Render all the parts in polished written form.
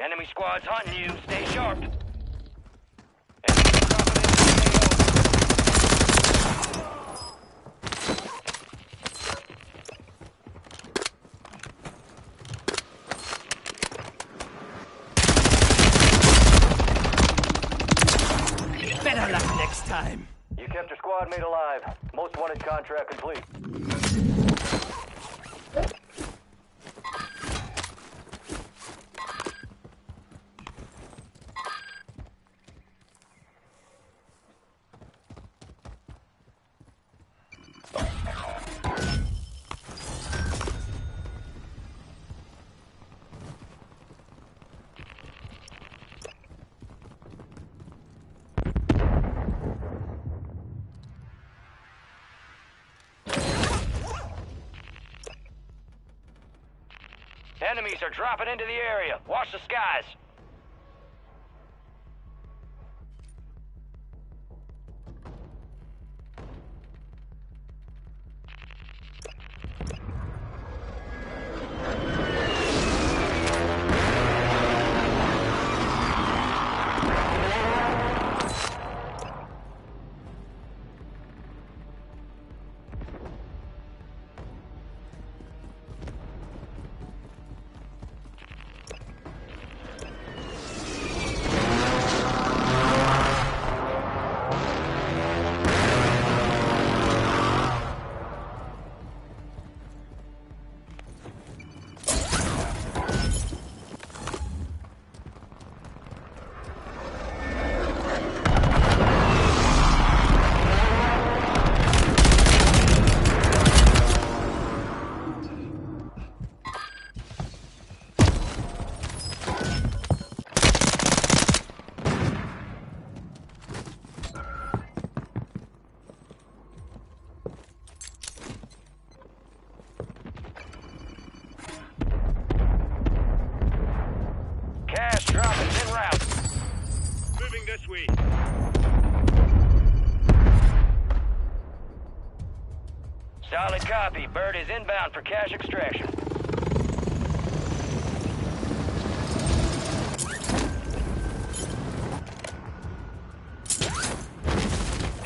An enemy squad's hunting you. Stay sharp. Enemy dropping into the AO. Better luck next time. You kept your squad mate alive. Most wanted contract complete. Enemies are dropping into the area. Watch the skies. This way. Solid copy. Bird is inbound for cash extraction.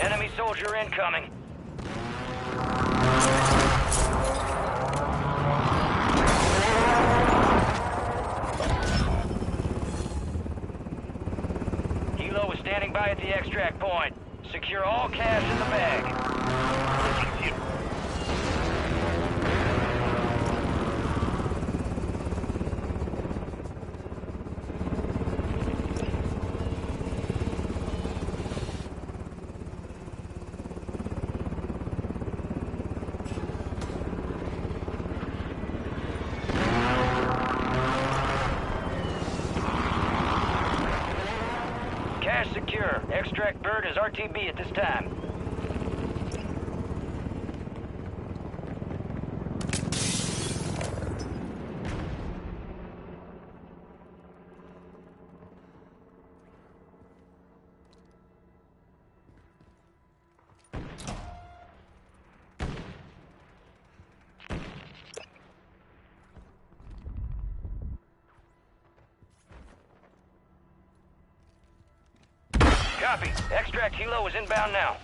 Enemy soldier incoming. Standing by at the extract point. Secure all cash in the bag. Secure. Extract Bird is RTB at this time. Copy. Extract Helo is inbound now.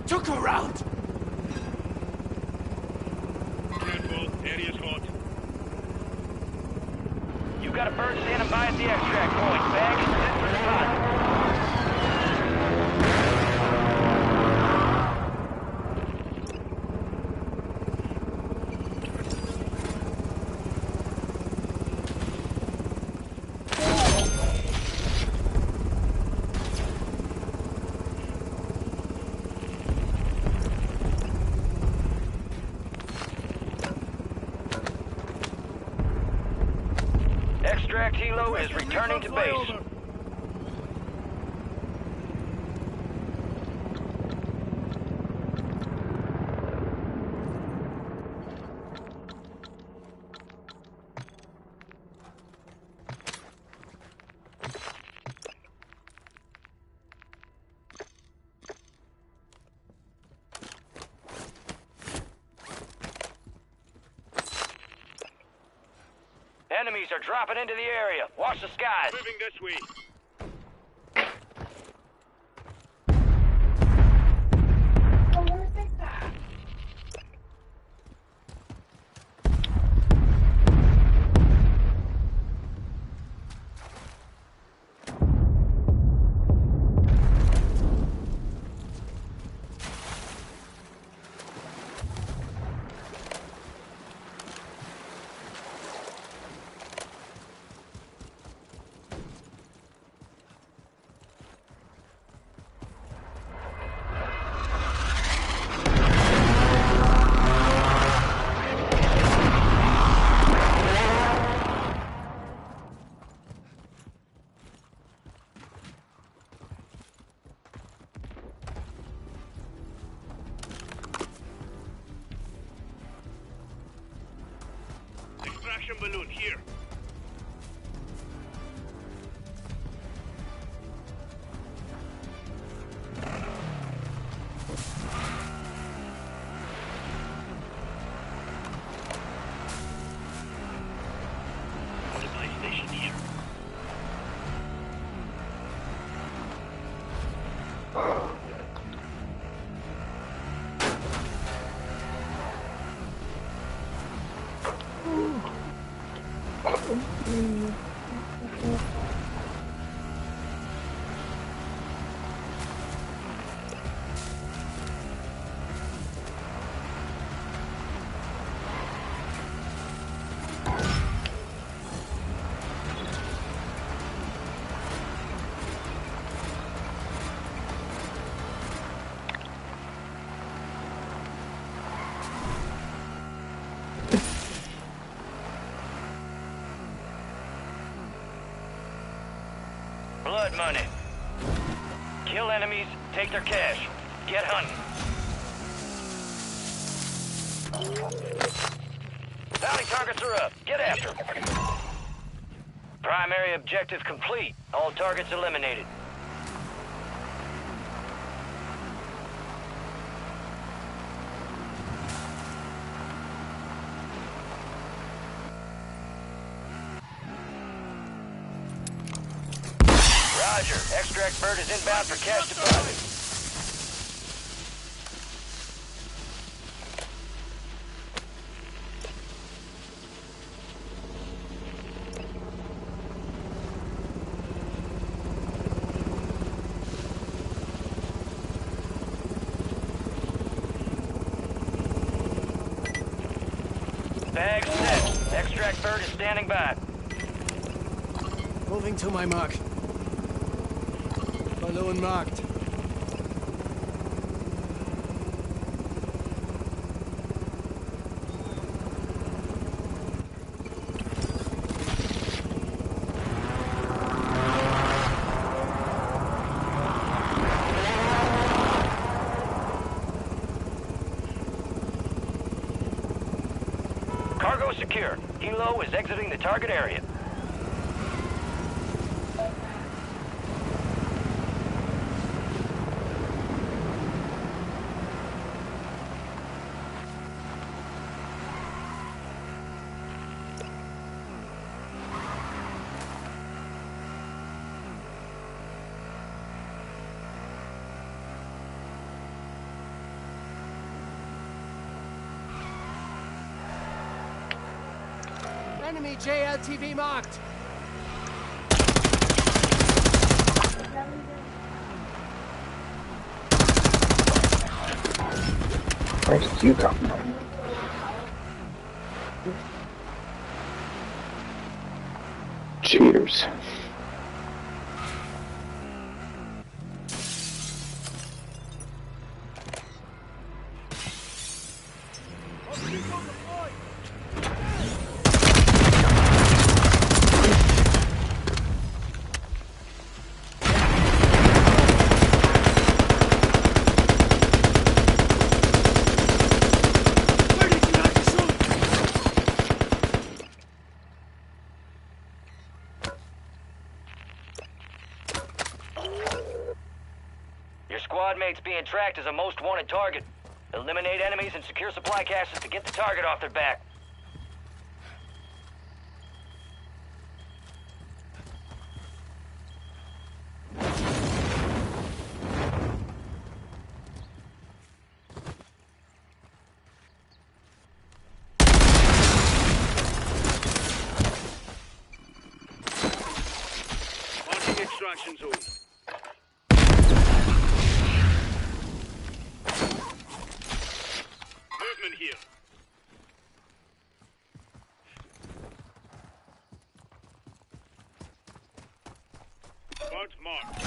Took her out. Careful, area's hot. You've got a bird standing by at the extract point. Bag is set for deposit. Extract Helo is returning to base. Enemies are dropping into the area. Watch the skies. Moving this way. Extraction balloon here. Supply station here. Blood money. Kill enemies, take their cash. Get hunting. Bounty targets are up. Get after them. Primary objective complete. All targets eliminated. Roger. Extract bird is inbound for cash deposit. Bag set. Extract bird is standing by. Moving to my mark. Balloon marked. Cargo secure. Helo is exiting the target area. Enemy JLTV marked. Where did you come from? Cheaters. Your squad mate's being tracked as a most wanted target. Eliminate enemies and secure supply caches to get the target off their back. extraction zone. Movement here. Guards marked.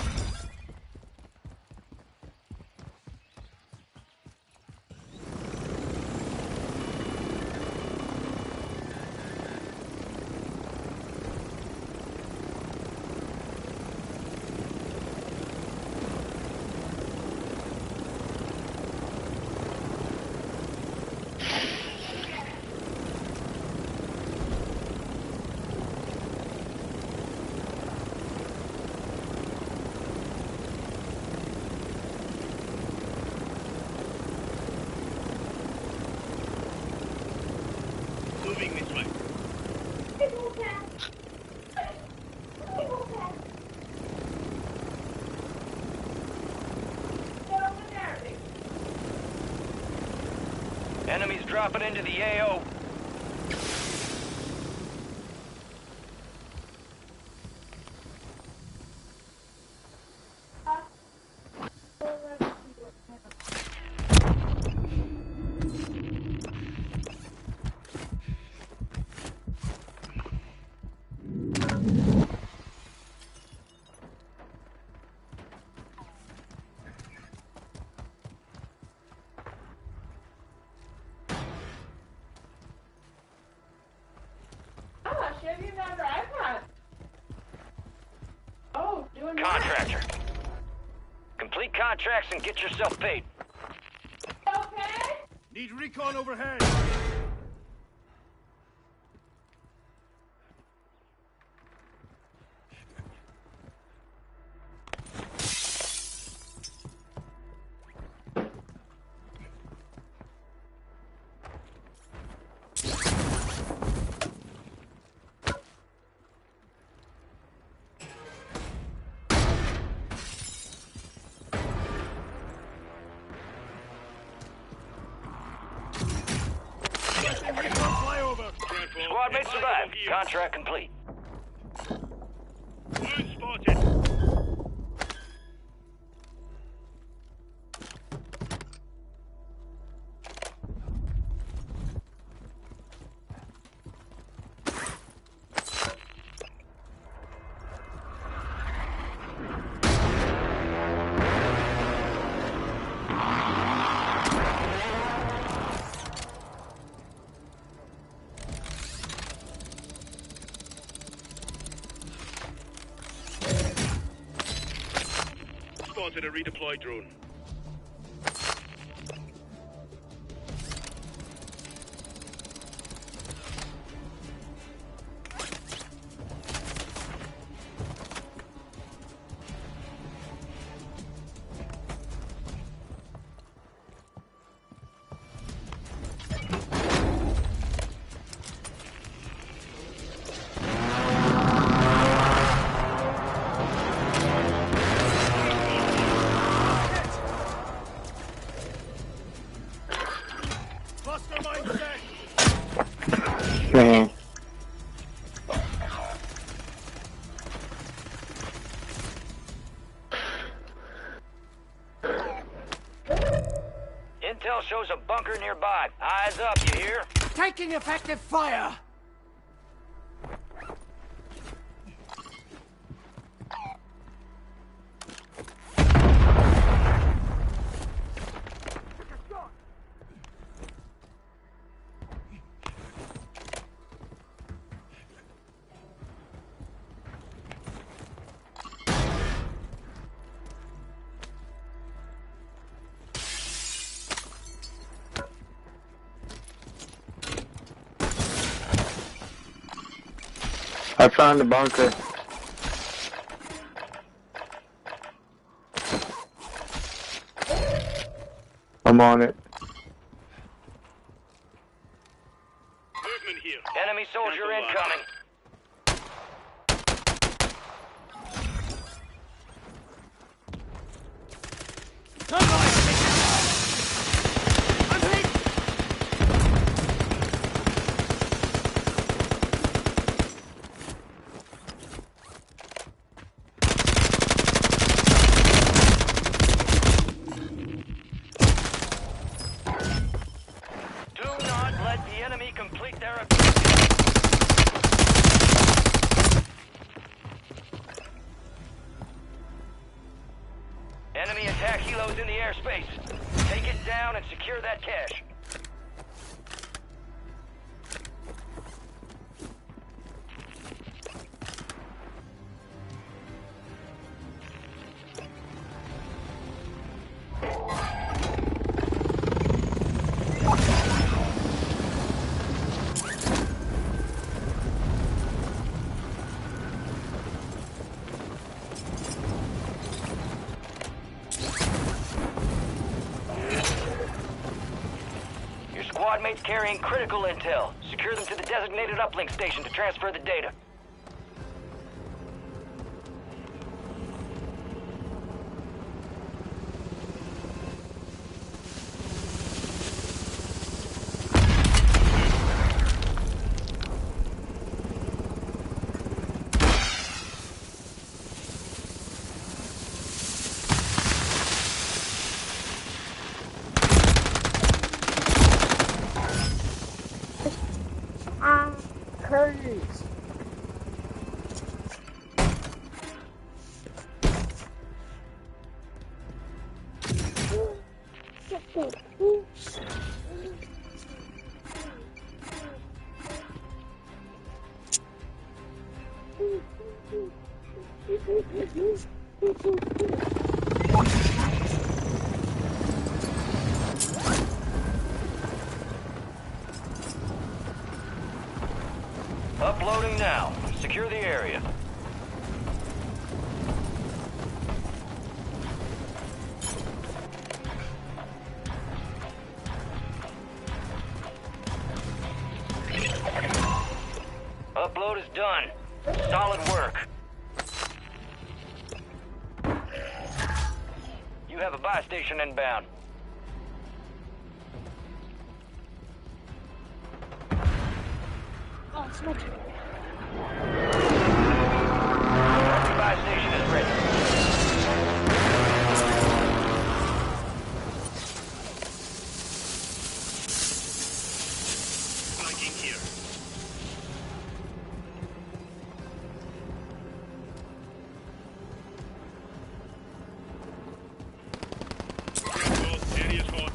Moving this way. Enemies dropping into the AO. Contractor. Complete contracts and get yourself paid. Need recon overhead. Squad mates survived. Contract complete. Wound spotted. Spotted a redeploy drone. Cluster mine set. Man. Intel shows a bunker nearby. Eyes up, you hear? Taking effective fire! I found the bunker. I'm on it. Movement here. Enemy soldier Cancel that. incoming. Attack helos in the airspace. Take it down and secure that cache. Squad mates carrying critical intel. Secure them to the designated uplink station to transfer the data. Curtis. Uploading now. Secure the area. Upload is done. Solid work. You have a buy station inbound. Oh, it's not true. Buy station is ready. Flanking here. Well, area's hot.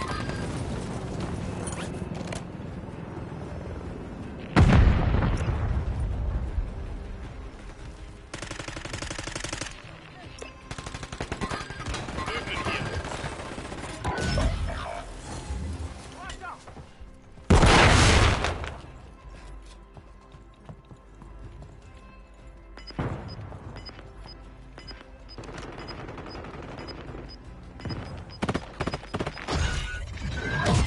Movement here.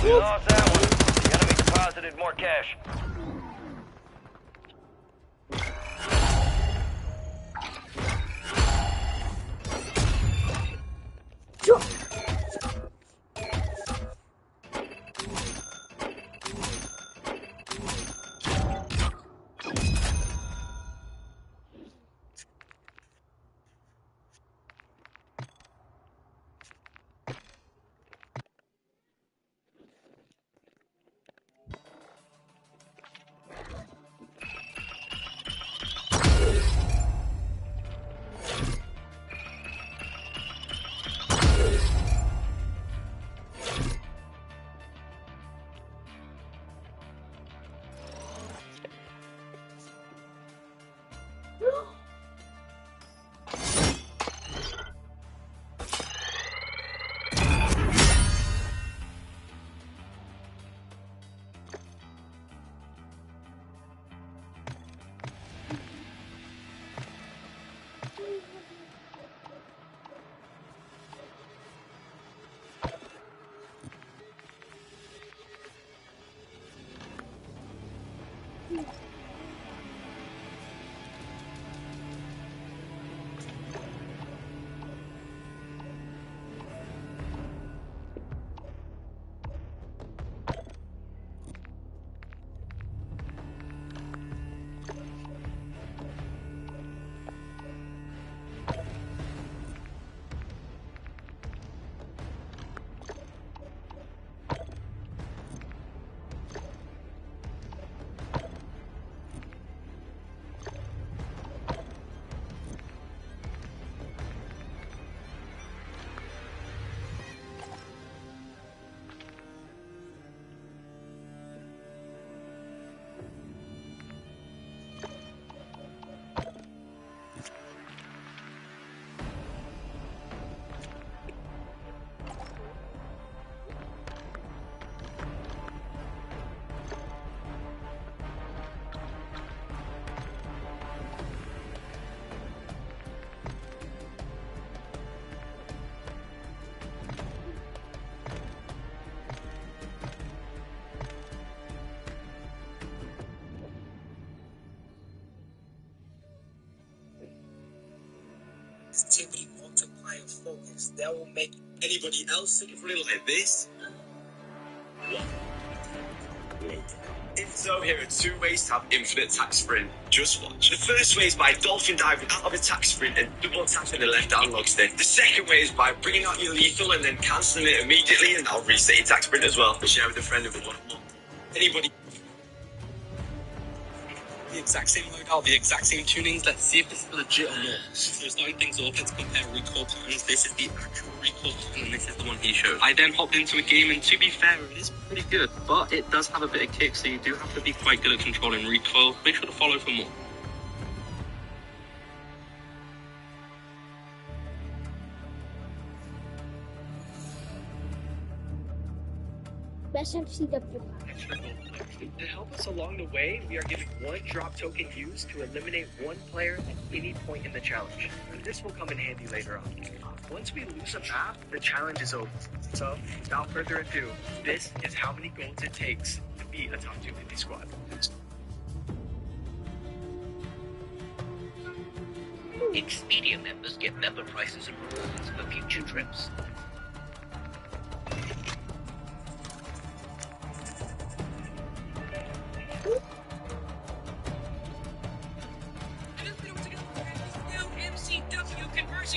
We lost that one. The enemy deposited more cash. activity multiplier focus that will make anybody else think like this. So here are 2 ways to have infinite attack sprint. Just watch. The first way is by dolphin diving out of attack sprint and double tapping the left analog stick. The second way is by bringing out your lethal and then cancelling it immediately, and that'll reset attack sprint as well. Share with a friend if you want more. Anybody? The exact same loadout, the exact same tunings. Let's see if this is legit or not. So starting things off, let's compare recoil patterns. This is the actual recoil pattern, and this is the one he showed. I then hopped into a game, and to be fair, it is pretty good, but it does have a bit of kick, so you do have to be quite good at controlling recoil. Make sure to follow for more. Best MCW. To help us along the way, we are giving 1 drop token used to eliminate 1 player at any point in the challenge. And this will come in handy later on. Once we lose a map, the challenge is over. So, without further ado, this is how many golds it takes to be a top 250 squad. Expedia members get member prices and rewards for future trips.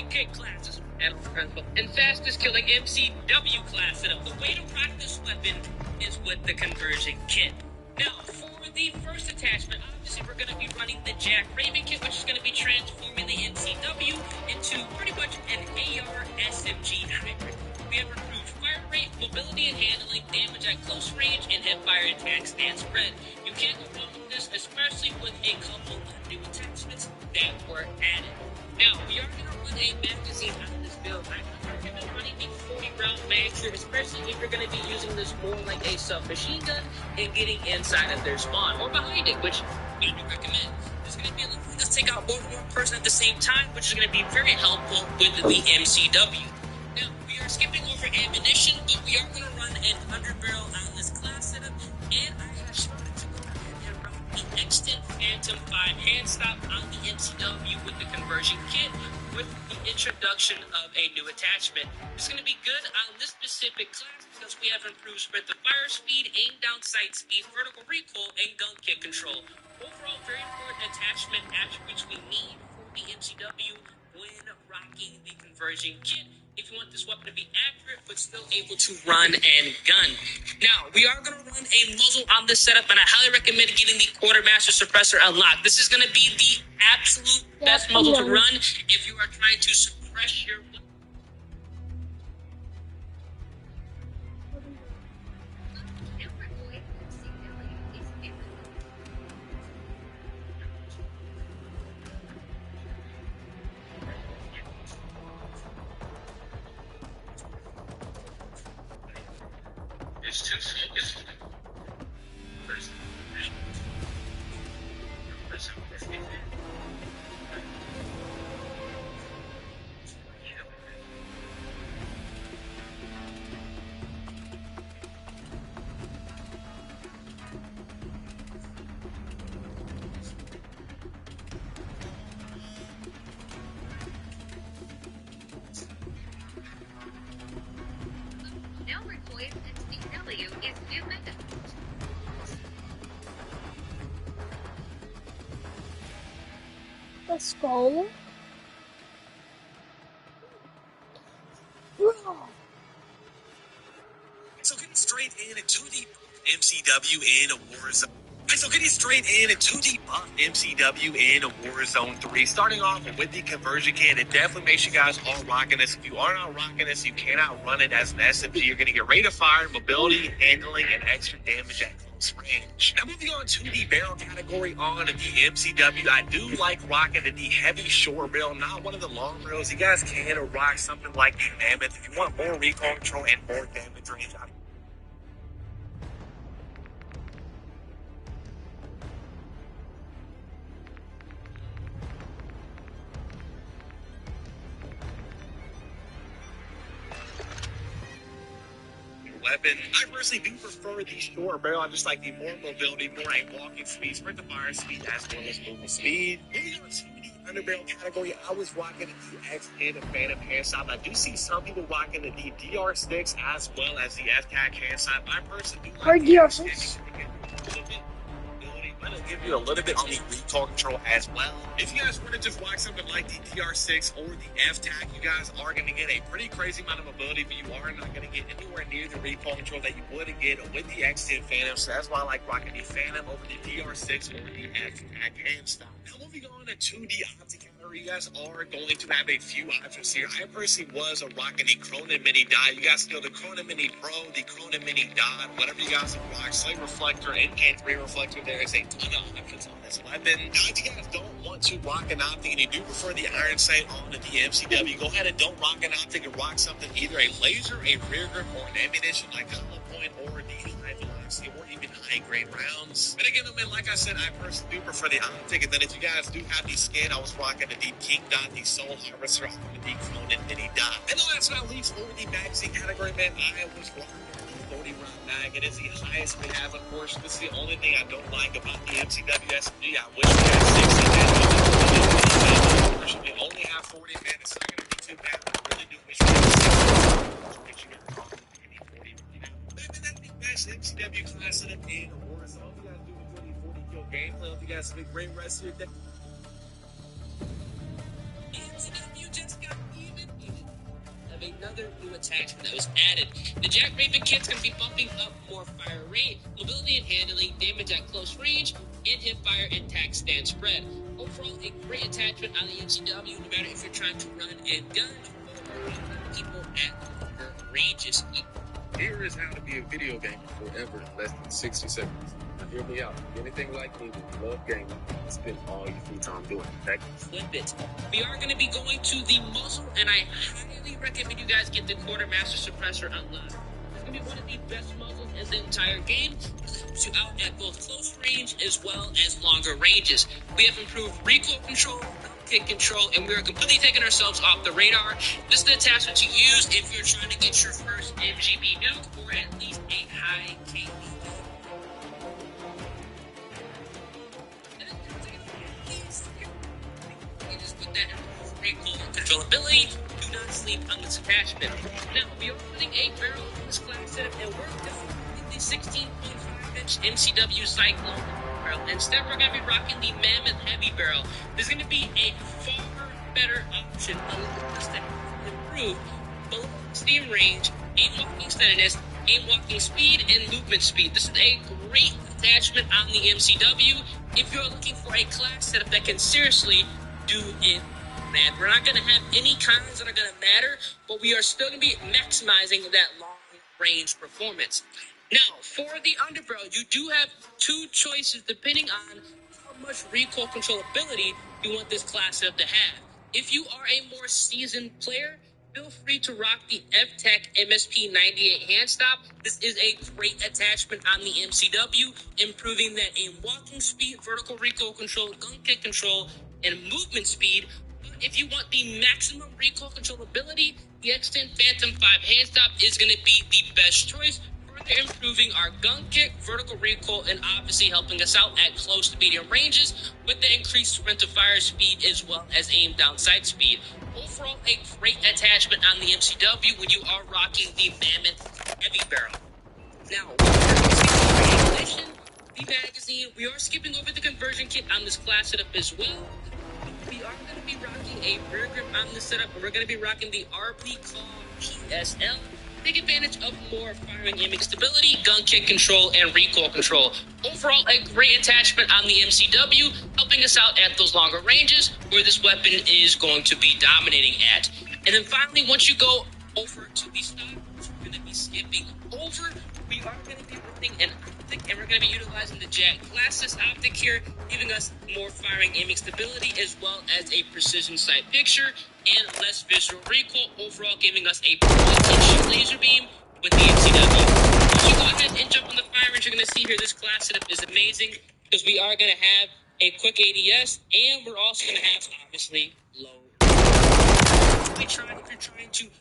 Kit classes and fastest killing MCW class setup. The way to rock this weapon is with the conversion kit. Now, for the first attachment, obviously we're going to be running the Jack Raven kit, which is going to be transforming the MCW into pretty much an AR SMG hybrid. We have improved fire rate, mobility and handling, damage at close range, and hipfire attack stance spread. You can't go wrong with this, especially with a couple of new attachments that were added. Now, we are going to run a magazine out of this build. I recommend running the 40-round mag here, especially if you're going to be using this more like a submachine gun and getting inside of their spawn or behind it, which I do recommend. There's going to be a little to take out more than one person at the same time, which is going to be very helpful with the MCW. Now, we are skipping over ammunition, but we are going to run an 100-barrel Atlas class setup, and I have started to go ahead and run the Extant Phantom 5 hand stop on the MCW with the conversion kit with the introduction of a new attachment. It's going to be good on this specific class because we have improved sprint to fire speed, aim down sight speed, vertical recoil, and gun kick control. Overall, very important attachment attributes we need for the MCW when rocking the conversion kit. If you want this weapon to be accurate but still able to run and gun. Now, we are going to run a muzzle on this setup, and I highly recommend getting the Quartermaster Suppressor unlocked. This is going to be the absolute best muzzle to run if you are trying to suppress your weapon. It's too focused. Let's go. So getting straight in a 2D MCW in a Warzone. So getting straight in a 2D buff MCW in a Warzone 3. Starting off with the conversion kit, and definitely make sure you guys are rocking this. If you are not rocking this, you cannot run it as an SMG. You're going to get rate of fire, mobility, handling, and extra damage at close range. Now moving on to the barrel category on the MCW, I do like rocking the heavy short barrel, not one of the long barrels. You guys can rock something like the Mammoth if you want more recoil control and more damage range. Weapon. I personally do prefer the short barrel. I just like the more mobility, more aim walking speed, sprint to fire speed, as well as movement speed. Moving on to the underbarrel category, I was rocking the X and the Phantom hand stop. I do see some people rocking the DR6 as well as the F-TAC hand stop. I personally do like the DR6. It'll give you a little bit on the recoil control as well. If you guys were to just rock something like the DR6 or the F-TAC, you guys are going to get a pretty crazy amount of mobility, but you are not going to get anywhere near the recoil control that you would get with the X10 Phantom. So that's why I like rocking the Phantom over the DR6 or the F-TAC hand stop. Now moving on to the optic counter, you guys are going to have a few options here. I personally was rocking the Cronin Mini Dot. You guys know the Cronin Mini Pro, the Cronin Mini Dot, whatever you guys rock, Slate Reflector, NK3 Reflector, there is a ton of options on this weapon. Now, if you guys don't want to rock an optic and you do prefer the iron sight on the MCW, go ahead and don't rock an optic and rock something, either a laser, a rear grip, or an ammunition like hollow point or the high velocity or even high grade rounds. But again, I mean, like I said, I personally do prefer the optic. And then if you guys do have the skin, I was rocking the Deep King Dot, the Soul Harvester, off of the Cronin Mini Dot. And the last but not least, for the magazine category, man, I was rocking 40 round mag. It is the highest we have, unfortunately. This is the only thing I don't like about the MCW SMG. I wish we had 60, man. Unfortunately, we only have 40, man. It's not going to be too bad. I really do wish we had 60. Make sure you're calling any 40 right now. Maybe that's the best MCW class setup in Warzone. Hope you guys do enjoy the 40 kill gameplay. Hope you guys have a great rest of your day. MCW just got even of another new attachment that was added. The Jack Raven kit's going to be bumping up more fire rate, mobility and handling, damage at close range, and hip fire and tac stand spread. Overall, a great attachment on the MCW, no matter if you're trying to run and gun or people at longer ranges. Here is how to be a video gamer forever in less than 60 seconds. Now hear me out. Anything like me, if you love gaming, spend all your free time doing it. Okay? Flip it. We are going to be going to the muzzle, and I highly recommend you guys get the Quartermaster Suppressor unlocked. It's going to be one of the best muzzles in the entire game. Helps you out at both close range as well as longer ranges. We have improved recoil control, kick control, and we are completely taking ourselves off the radar. This is the attachment to use if you're trying to get your first MGB nuke or at least a high KP. You just put that improved recoil controllability. Do not sleep on this attachment. Now, we are putting a barrel in this class setup, and we're going the 16.5-inch MCW Cyclone barrel. Instead, we're going to be rocking the Mammoth Heavy Barrel. There's going to be a far better option, a little less than improved bullet steam range, aim walking steadiness, aim walking speed, and movement speed. This is a great attachment on the MCW if you're looking for a class setup that can seriously do it. Man, we're not going to have any cons that are going to matter, but we are still going to be maximizing that long-range performance. Now, for the underbarrel, you do have two choices depending on how much recoil controllability you want this class setup to have. If you are a more seasoned player, feel free to rock the F-TAC MSP98 hand stop. This is a great attachment on the MCW, improving that aim walking speed, vertical recoil control, gun kick control, and movement speed. If you want the maximum recoil controllability, the X10 Phantom 5 hand stop is going to be the best choice, further improving our gun kick, vertical recoil, and obviously helping us out at close to medium ranges with the increased sprint to fire speed as well as aim down sight speed. Overall, a great attachment on the MCW when you are rocking the Mammoth Heavy Barrel. Now, the magazine, we are skipping over the conversion kit on this class setup as well. We are going to be rocking a rear grip on this setup, and we're going to be rocking the RP Claw PSL. Take advantage of more firing aiming stability, gun kick control, and recoil control. Overall, a great attachment on the MCW, helping us out at those longer ranges where this weapon is going to be dominating at. And then finally, once you go over to the stock, we're going to be skipping over. We are going to be running an optic, and we're going to be utilizing the JAK Glasses optic here, giving us more firing aiming stability as well as a precision sight picture and less visual recoil, overall giving us a point-and-shoot laser beam with the MCW. If you go ahead and jump on the fire range, you're going to see here this class setup is amazing because we are going to have a quick ADS, and we're also going to have, obviously, low. If you're trying to go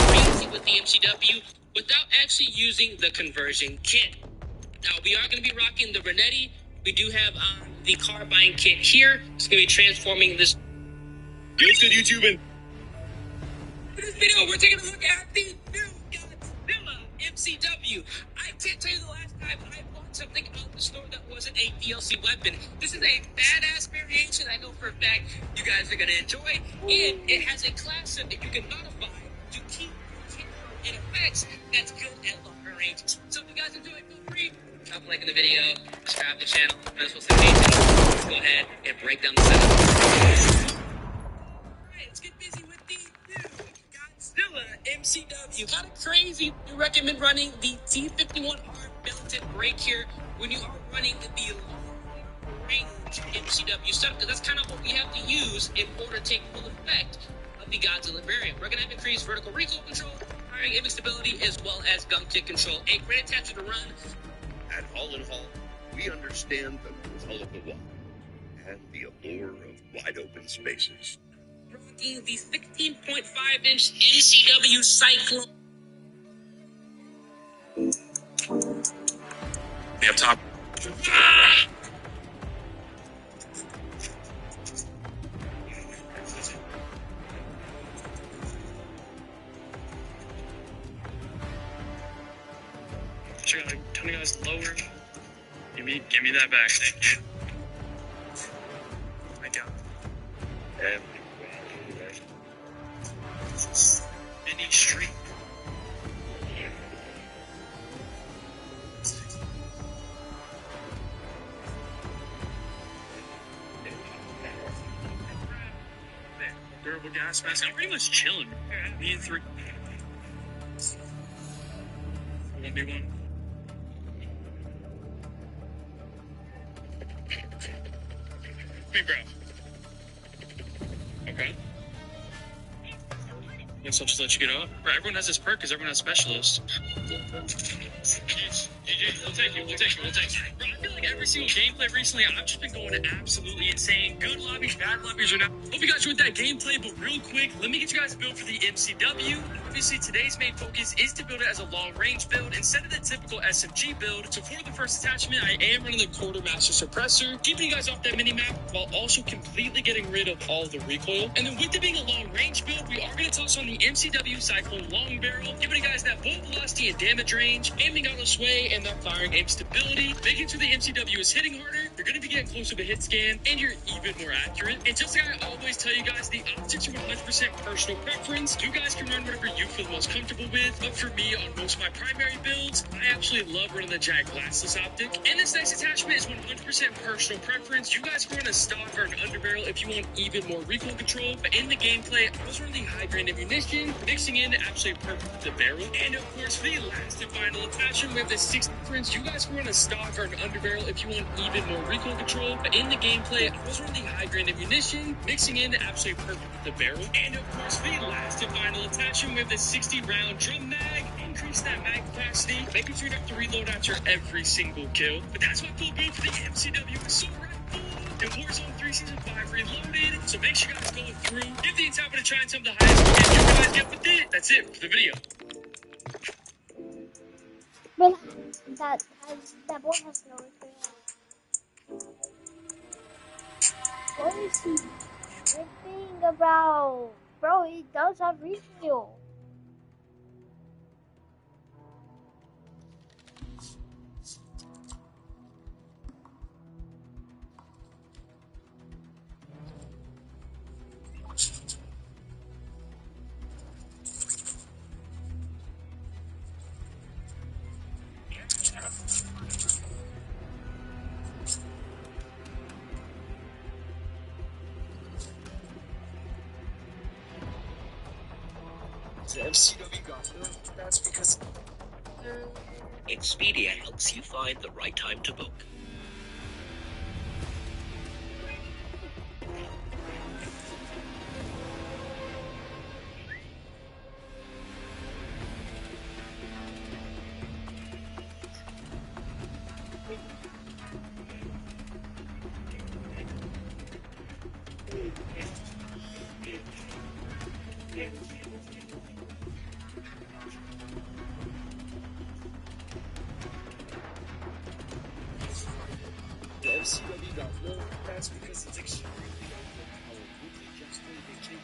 crazy with the MCW without actually using the conversion kit. Now, we are going to be rocking the Renetti. We do have the carbine kit here. It's going to be transforming this Feels good, YouTube. In this video, we're taking a look at the new Godzilla MCW. I can't tell you the last time I bought something out the store that wasn't a DLC weapon. This is a badass variation I know for a fact you guys are going to enjoy. And it has a class set that you can modify to keep camera and effects that's good at longer range. So if you guys enjoy it, feel free. Drop a like in the video, subscribe to the channel, let's go ahead and break down the setup. Alright, let's get busy with the new Godzilla MCW. Kind of crazy. We recommend running the T51R belted brake here when you are running the long-range MCW setup, because that's kind of what we have to use in order to take full effect of the Godzilla variant. We're going to have increased vertical recoil control, firing aiming stability, as well as gun kick control. A great attachment to run. At Hall & Hall, we understand the pull of the wall and the allure of wide open spaces. Rocking the 16.5-inch MCW Cyclone. We have top. Sure, like, tell me guys lower. Give me that back. Thank you. Oh my god. Mini street. Durable gas mask. I'm pretty much chilling. Me and 3. 1v1. Big bro. Okay. Guess I'll just let you get up. Bro, everyone has this perk because everyone has specialists. GG, we'll take it. Bro, I feel like every single gameplay recently, I've just been going absolutely insane. Good lobbies, bad lobbies, or not. Hope you guys enjoyed that gameplay, but real quick, let me get you guys a build for the MCW. Obviously, today's main focus is to build it as a long-range build instead of the typical SMG build. So for the first attachment, I am running the Quartermaster Suppressor, keeping you guys off that mini-map while also completely getting rid of all the recoil. And then with it being a long-range build, we are going to toss on the MCW Cyclone Long Barrel, giving you guys that bolt velocity and damage range, aiming out of sway, and that firing aim stability, making sure the MCW is hitting harder, you're going to be getting closer to hit scan, and you're even more accurate. And just like I always tell you guys, the optics are 100% personal preference. You guys can run whatever you feel most comfortable with, but for me, on most of my primary builds, I actually love running the Jag Glassless optic. And this next attachment is 100% personal preference. You guys can run a stock or an underbarrel if you want even more recoil control, but in the gameplay, I was running the high-grain ammunition, mixing in absolutely perfect with the barrel. And of course, for the last and final attachment, we have the 6 difference. You guys can run a stock or an underbarrel if you want even more recoil control, but in the gameplay, I was running the high-grain ammunition, mixing in absolutely perfect with the barrel. And of course, for the last and final attachment, we have the 60-round drum mag. Increase that mag capacity, making sure you don't have to reload after every single kill. But that's my full build for the MCW. It's so rad cool. And Warzone 3 Season 5 Reloaded. So make sure you guys go through, give the entire a try and some of the highest you guys get with it. That's it for the video. But that boy has no experience. What is he tripping about? Bro, he does have refuel. MCW got no. That's because Expedia helps you find the right time to book. The MCW got no. That's because it's extremely powerful. Just when they change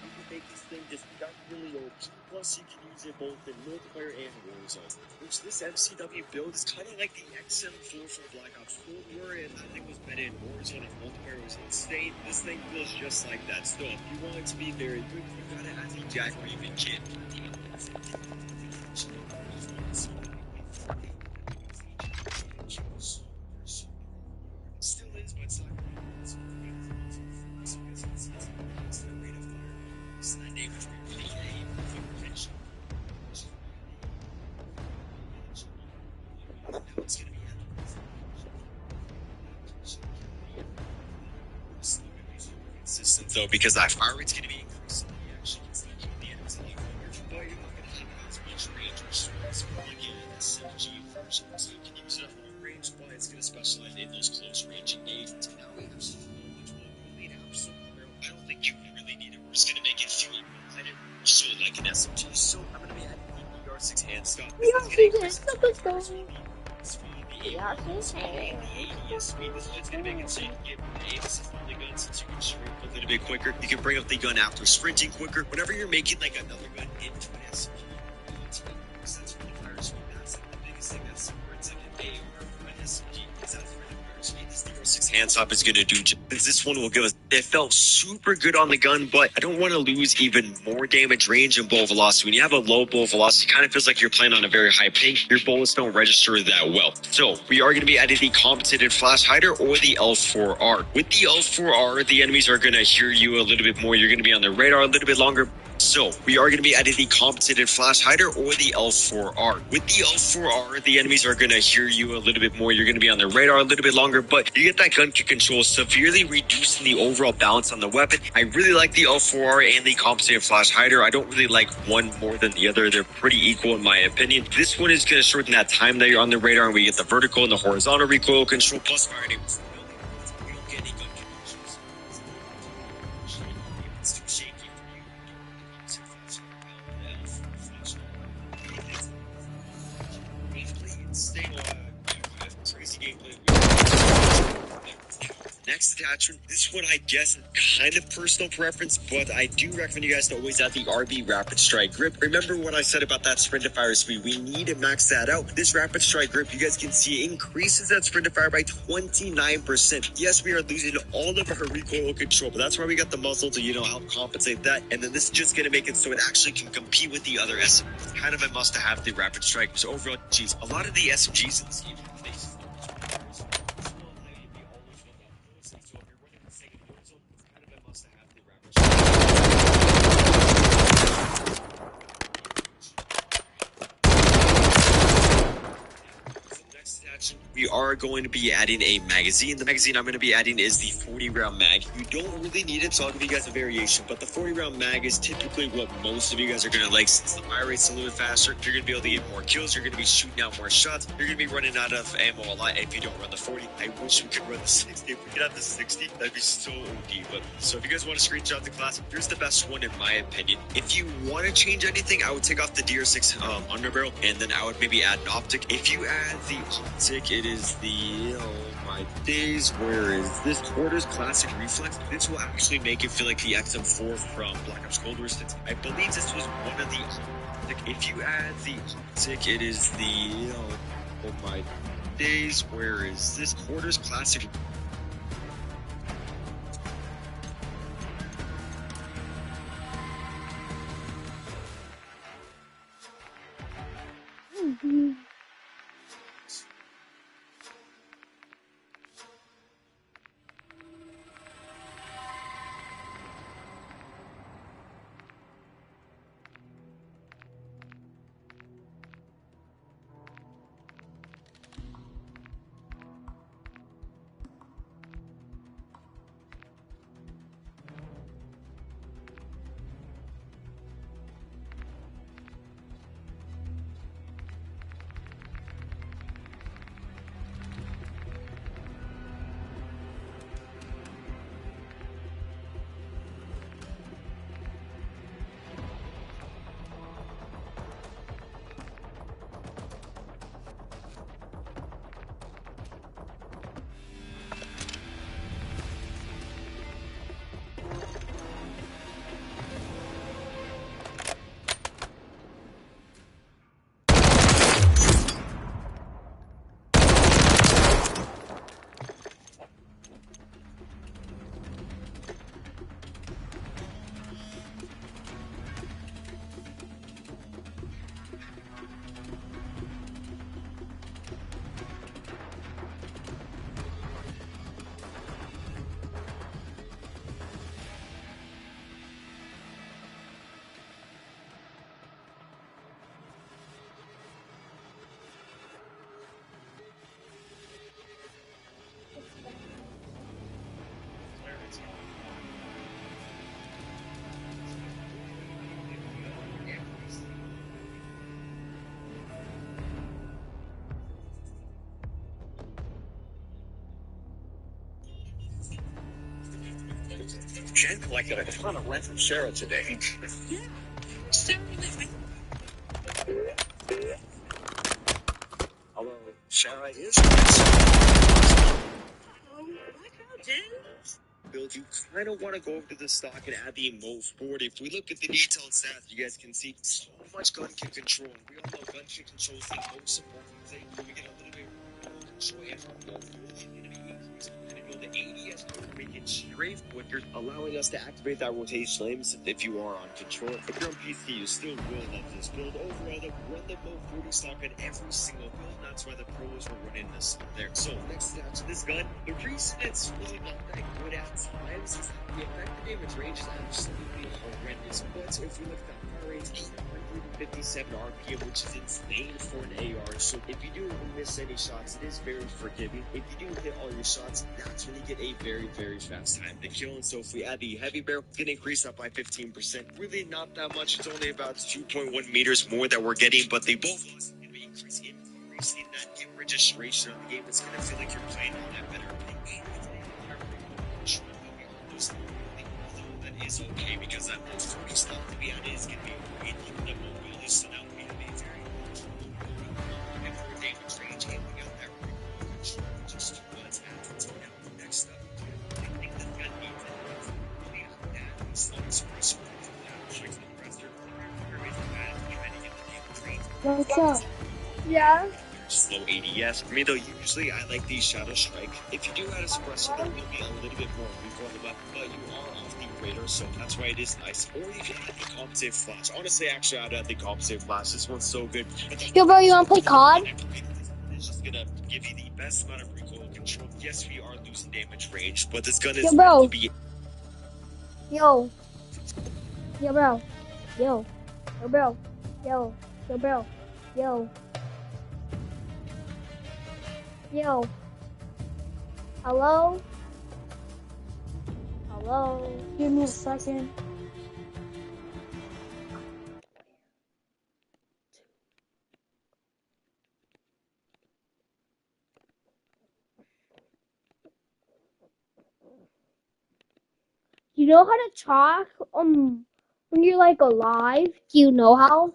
That really OP. Plus, you can use it both in multiplayer and Warzone. Which this MCW build is kind of like the XM4 from Black Ops 4, and I think was better in Warzone and multiplayer was insane. This thing feels just like that. So, if you want it to be very good, you gotta add the Jack or even Kid. Still is, but it's not great. It's the rate of fire. It's not damage rate. Now it's gonna be consistent though, because that fire rate's gonna be increasing. You actually can start killing the enemies a lot quicker, but you're not gonna have as much range or stress when you get an SMG version. So you can use it at long range, but it's gonna specialize in those close range engagements. Now we have some which will really absolutely. I don't think you really need it. We're just gonna make it feel like so like an SMG. So I'm gonna be adding the ER6 hand stop. Speed. This one's gonna make it so you can get aim assist on the gun since you can shrink a little bit quicker. You can bring up the gun after sprinting quicker. Whenever you're making like another gun into an SMG, that's really fire speed. That's like the biggest thing that separates like an AR from an SMG. Is that really fire speed? This DR6 hand stop is gonna do. This one will give us. It felt super good on the gun, but I don't want to lose even more damage range and bullet velocity. When you have a low bullet velocity, it kind of feels like you're playing on a very high ping. Your bullets don't register that well. So we are going to be adding the compensated flash hider or the L4R. With the L4R, the enemies are going to hear you a little bit more. You're going to be on the radar a little bit longer. So we are going to be adding the compensated flash hider or the L4R. With the L4R, the enemies are going to hear you a little bit more. You're going to be on the radar a little bit longer, but you get that gun kick control, severely reducing the overall balance on the weapon. I really like the L4R and the compensated flash hider. I don't really like one more than the other. They're pretty equal in my opinion. This one is going to shorten that time that you're on the radar, and we get the vertical and the horizontal recoil control plus fire name. We don't get any gun kick controls. It's too shaky for you. Crazy gameplay. Next attachment, this one I guess is kind of personal preference, but I do recommend you guys to always add the RB Rapid Strike Grip. Remember what I said about that sprint to fire speed? We need to max that out. This Rapid Strike Grip, you guys can see, increases that sprint to fire by 29%. Yes, we are losing all of our recoil control, but that's why we got the muzzle to, help compensate that. And then this is just going to make it so it actually can compete with the other SMGs. It's kind of a must to have the Rapid Strike. So overall, geez, a lot of the SMGs in this game face we are going to be adding a magazine. The magazine I'm going to be adding is the 40-round mag. You don't really need it, so I'll give you guys a variation, but the 40-round mag is typically what most of you guys are going to like since the fire rate's a little bit faster. You're going to be able to get more kills. You're going to be shooting out more shots. You're going to be running out of ammo a lot if you don't run the 40. I wish we could run the 60. If we could have the 60, that'd be so OP. But so if you guys want to screenshot the class, here's the best one in my opinion. If you want to change anything, I would take off the DR6 underbarrel, and then I would maybe add an optic. If you add the optic, it is the, oh my days, where is this? Quarters Classic Reflex. This will actually make it feel like the XM4 from Black Ops Cold War. I believe this was one of the optic. If you add the optic, it is the, oh my days, where is this? Quarters Classic. Jen collected a ton of rent from Sarah today. Yeah. Sarah, Although Sarah is build, you kind of want to go over to the stock and add the most board. If we look at the detailed stats, you guys can see so much gun kick control. We all know gun kick control is the most important thing. We get a little bit more control and more the ADS making strafe quicker, allowing us to activate that rotation lanes if you are on control. If you're on PC, you still will love this build. Overall, they run the Mo 40 stock on every single build. That's why the pros were running this there. So next to this gun, the reason it's really not that good at times is that the effective damage range is absolutely horrendous. But if we look at the power range, 857 RPM, which is insane for an AR. So if you do miss any shots, it is very forgiving. If you do hit all your shots, that's when you get a very, very fast time to kill. And so if we add the heavy barrel, it can increase that by 15%. Really not that much. It's only about 2.1 meters more that we're getting, but they both going to be increasing that game registration of the game. It's going to feel like you're playing on that better thing. That is okay because that most 40 stuff to be added is going to be that mobile. So now we have a very damage range and we got that just what's happened. So now next up, I think that gun needs it. What's up? Yeah. Slow ADS. For me though, usually I like the Shadow Strike. If you do add a suppressor, there will be a little bit more recoil on the weapon, but you are off the radar, so that's why it is nice. Or you can add the compensated flash. Honestly, actually, I'd add the compensated flash. This one's so good. Yo, bro, you wanna play COD? It's just gonna give you the best amount of recoil control. Yes, we are losing damage range, but this gun is bro. meant to be. Yo, bro. Yo, bro. Yo, bro. Yo. Hello? Give me a second. You know how to talk when you're like alive? Do you know how?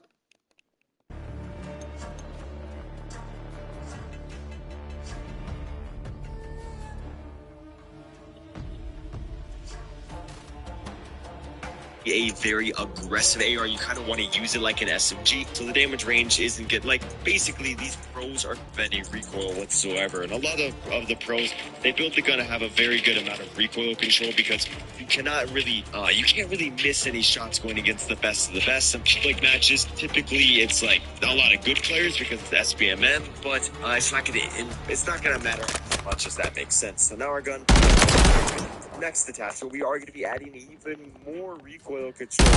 A very aggressive AR, you kind of want to use it like an SMG, so the damage range isn't good. Like basically these pros are preventing recoil whatsoever, and a lot of the pros, they built the gun to have a very good amount of recoil control because you cannot really you can't really miss any shots going against the best of the best. In public matches, typically it's like a lot of good players because it's SBMM, but it's not gonna matter as much as that makes sense. So now our gun next attachment, we are going to be adding even more recoil control.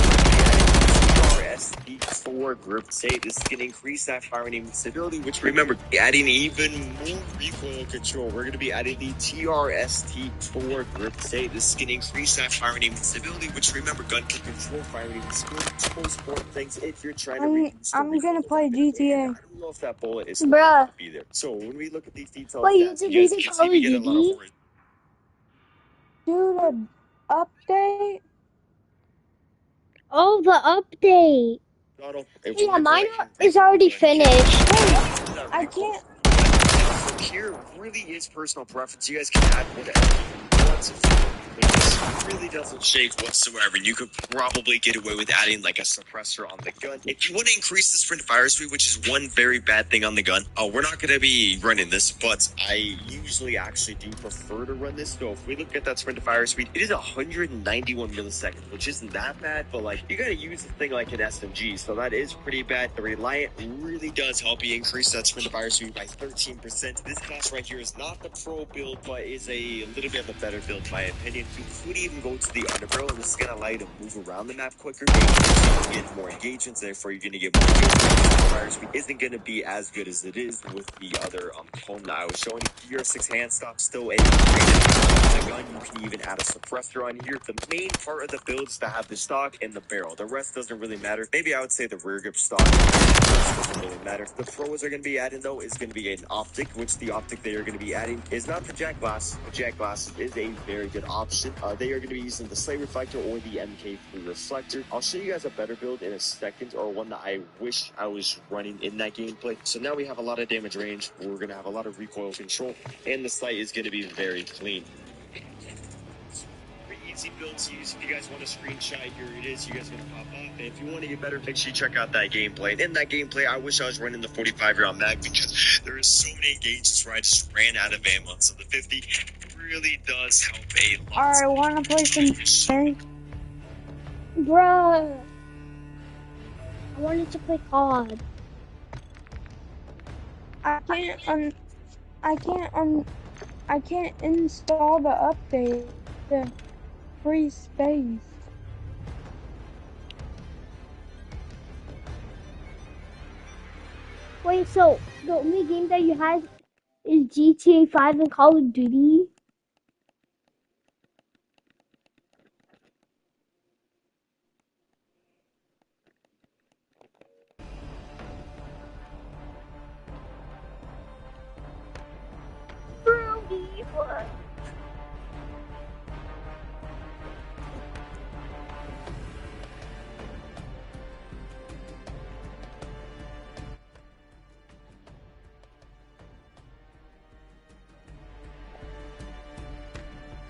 TRST4 grip state. This can increase that firing aim stability, which remember, adding even more recoil control. We're going to be adding the TRST4 grip state. This can increase that firing aim stability, which remember, gun kick control, firing aim stability, most important things if you're trying to I'm going to play GTA. I don't know if that bullet is going to be there. So when we look at these details, Wait, you guys can see we get a lot of orange. Dude, an update? Oh, the update. Yeah, mine is already finished. Wait, I can't. Here really is personal preference. You guys can add whatever you want. This really doesn't shake whatsoever. You could probably get away with adding like a suppressor on the gun. If you want to increase the sprint fire speed, which is one very bad thing on the gun, we're not going to be running this, but I usually actually do prefer to run this. So if we look at that sprint fire speed, it is 191 milliseconds, which isn't that bad, but like you got to use the thing like an SMG, so that is pretty bad. The Reliant really does help you increase that sprint fire speed by 13%. This class right here is not the pro build, but is a little bit of a better build in my opinion. You could even go to the underbarrel, and this is going to allow you to move around the map quicker, get more engagements, therefore you're going to get more engagements. Fire speed isn't going to be as good as it is with the other component I was showing you. Your 6 hand stop still a great gun. You can even add a suppressor on here. The main part of the build is to have the stock and the barrel. The rest doesn't really matter. Maybe I would say the rear grip stock doesn't really matter. The pros are going to be adding though is going to be an optic, which the optic they are going to be adding is not the Jack Glass. The Jack Glass is a very good option. They are going to be using the Slate Reflector or the MK3 Reflector. I'll show you guys a better build in a second, or one that I wish I was running in that gameplay. So now we have a lot of damage range, we're going to have a lot of recoil control, and the sight is going to be very clean. Easy build to use. If you guys want a screenshot, here it is. You guys are going to pop up. And if you want to get better, make sure you check out that gameplay. And in that gameplay, I wish I was running the 45-round mag, because there is so many engagements where I just ran out of ammo. So the 50 really does help a lot. Alright, wanna play some Bruh. I wanted to play COD. I can't install the update. The free space. Wait, so the only game that you have is GTA 5 and Call of Duty? What?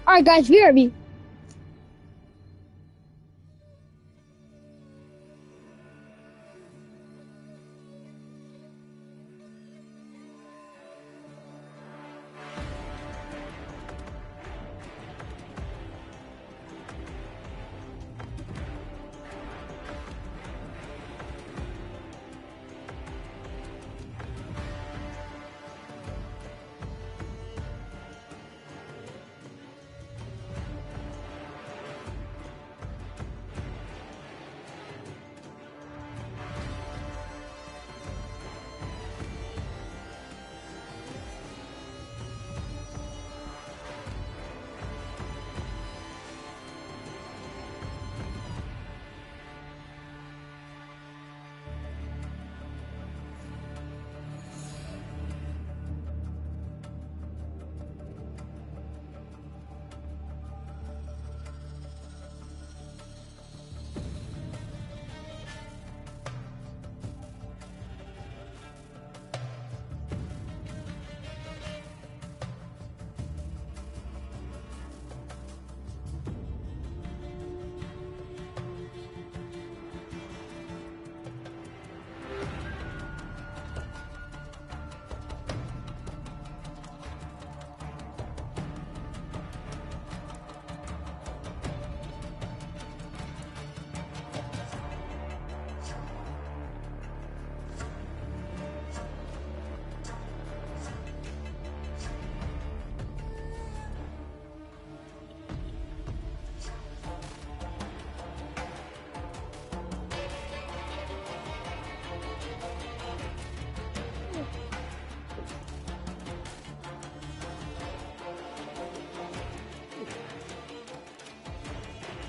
Alright guys, BRB.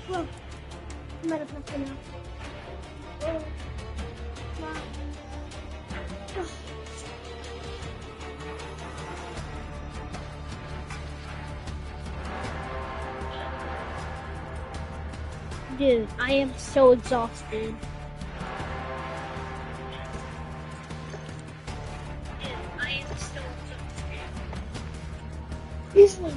Whoa. I'm out of pressure now. Oh. Wow. Oh. Dude, I am so exhausted. Easily.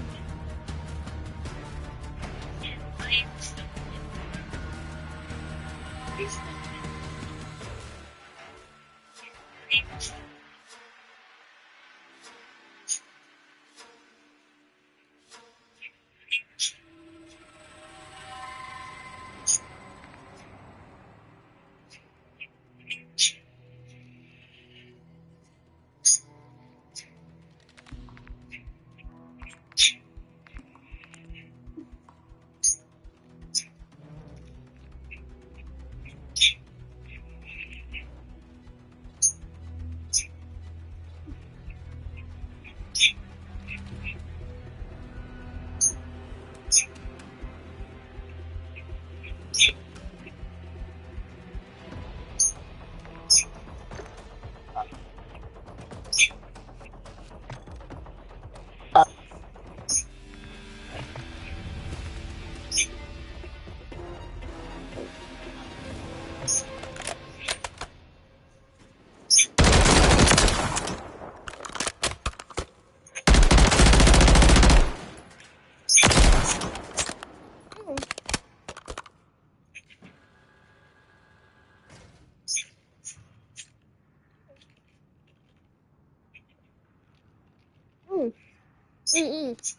Mm-mm.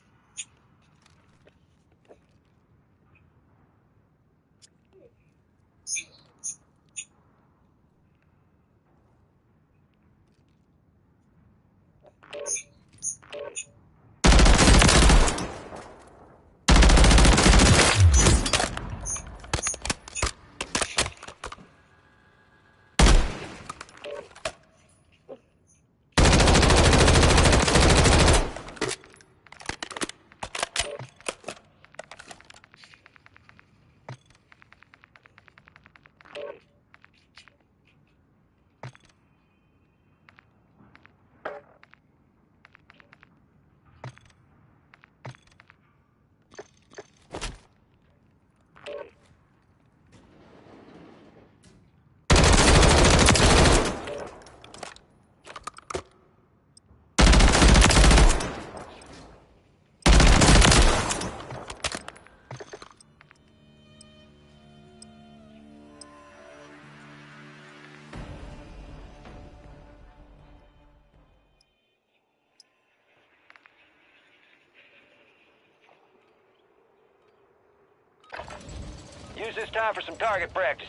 Use this time for some target practice.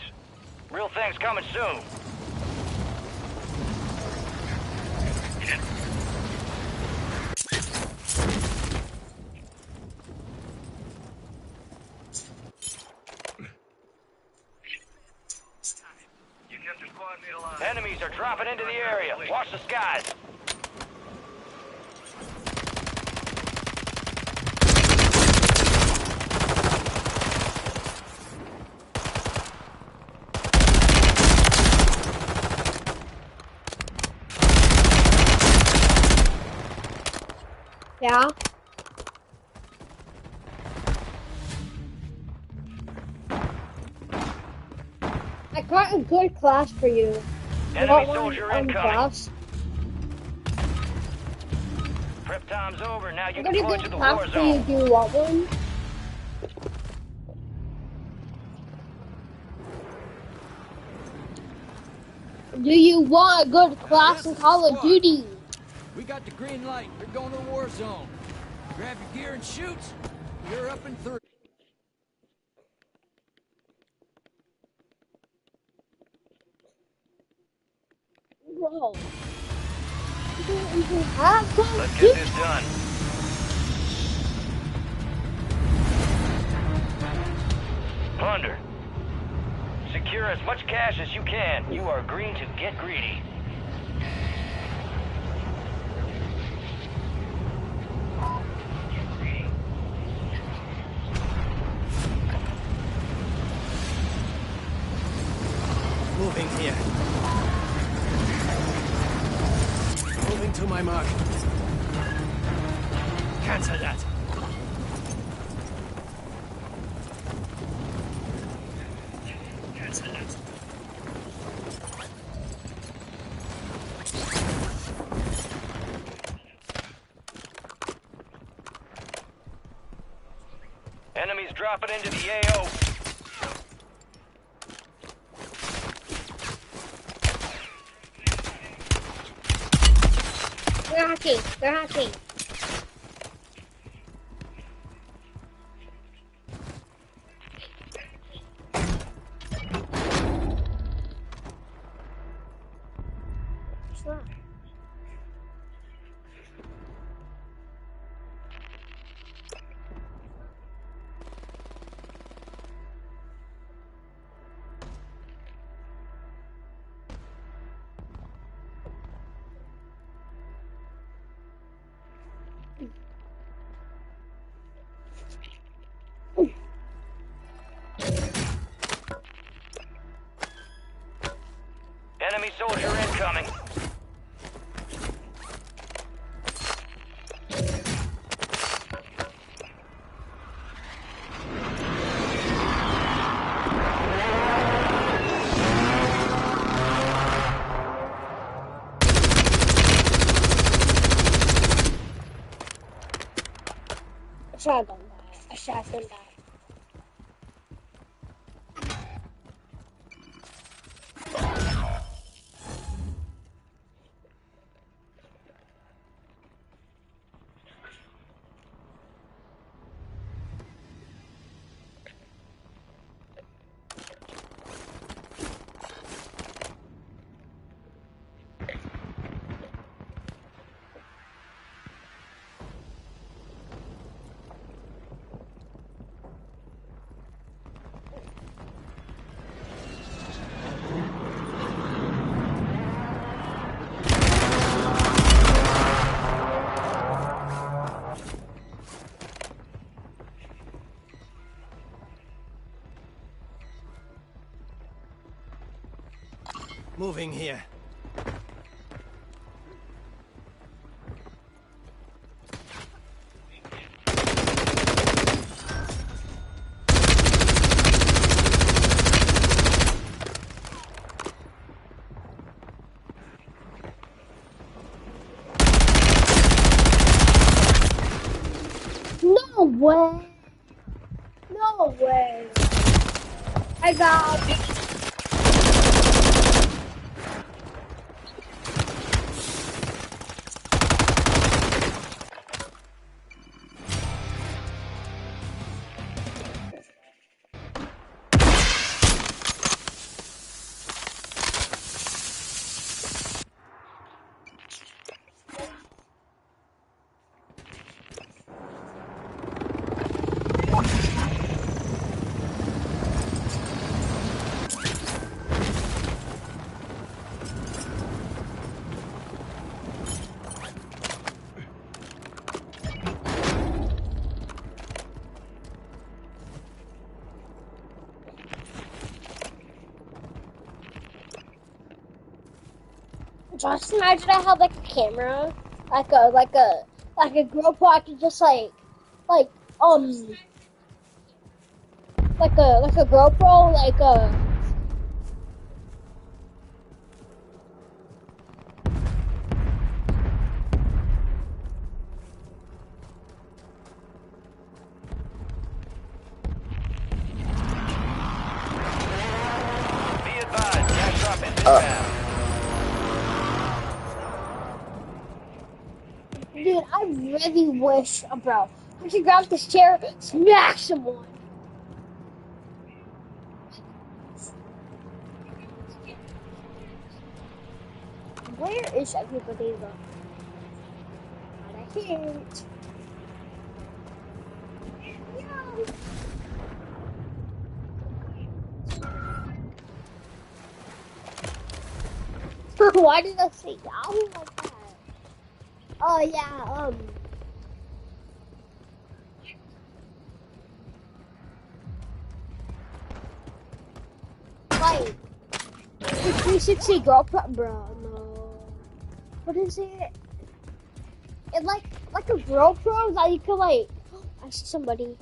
Real thing's coming soon. Enemies are dropping into the area. Watch the skies. Yeah. I got a good class for you. Enemy soldier incoming. Class? Prep time's over. Now you I can got a deploy good to the class war for zone. you. Do you want one? Do you want a good class in Call of Duty? We got the green light. You're going to the war zone. Grab your gear and shoot. You're up in 3. Bro. Have Call Let's of get Duty? this done. Plunder. Secure as much cash as you can. You are green to get greedy. Moving here. Moving to my mark. Cancel that. Cancel that. Enemies dropping into the AO. They're hacking. They're hacking. What's that? Enemy soldier incoming. A shotgun die. A shotgun die. Moving here. No way. No way. I got it. Just imagine I had like a camera, like a GoPro. I could just like a GoPro, like a. Be advised, cash drop is inbound. Dude, I really wish, bro, I could grab this chair, smack someone. Where is everybody though? I can't. Why did I say down like that? Oh yeah, like the 360 GoPro, bro. No, what is it? It's like a GoPro that you can like. I see somebody.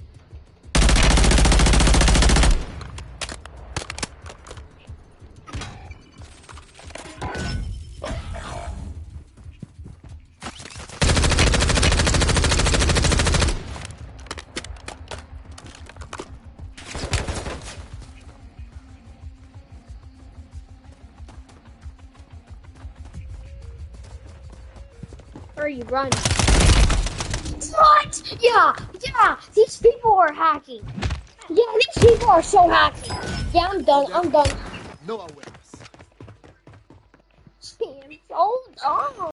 You run. What? Yeah, these people are hacking. Yeah, these people are so hacking. Yeah, I'm done. No awareness. Damn, so dumb.